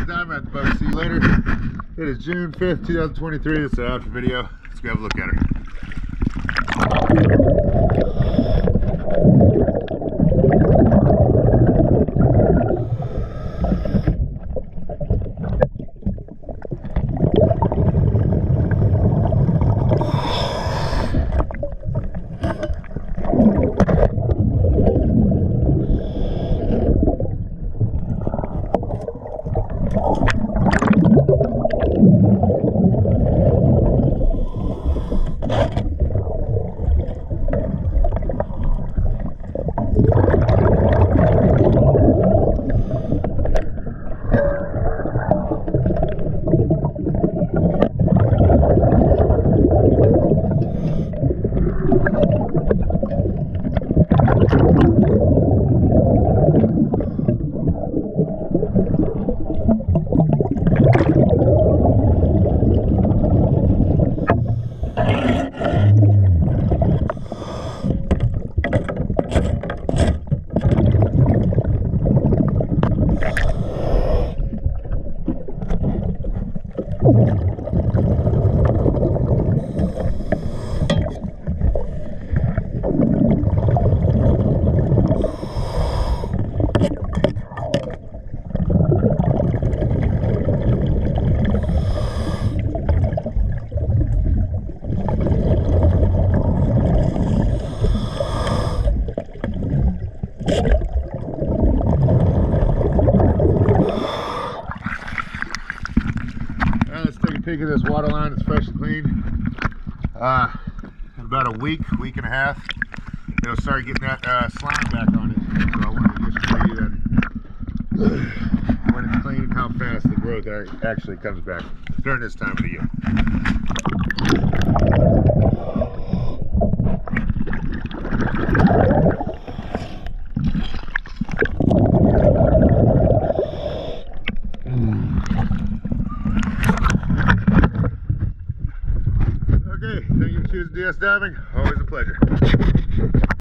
Diving at the boat. See you later. It is June 5th, 2023. This is an after video. Let's go have a look at her. Peek at this water line. It's fresh and clean. In about a week and a half, it'll start getting that slime back on it. So I wanted to just show you that when it's clean, how fast the growth actually comes back during this time of the year. Thank you for choosing DS Diving. Always a pleasure.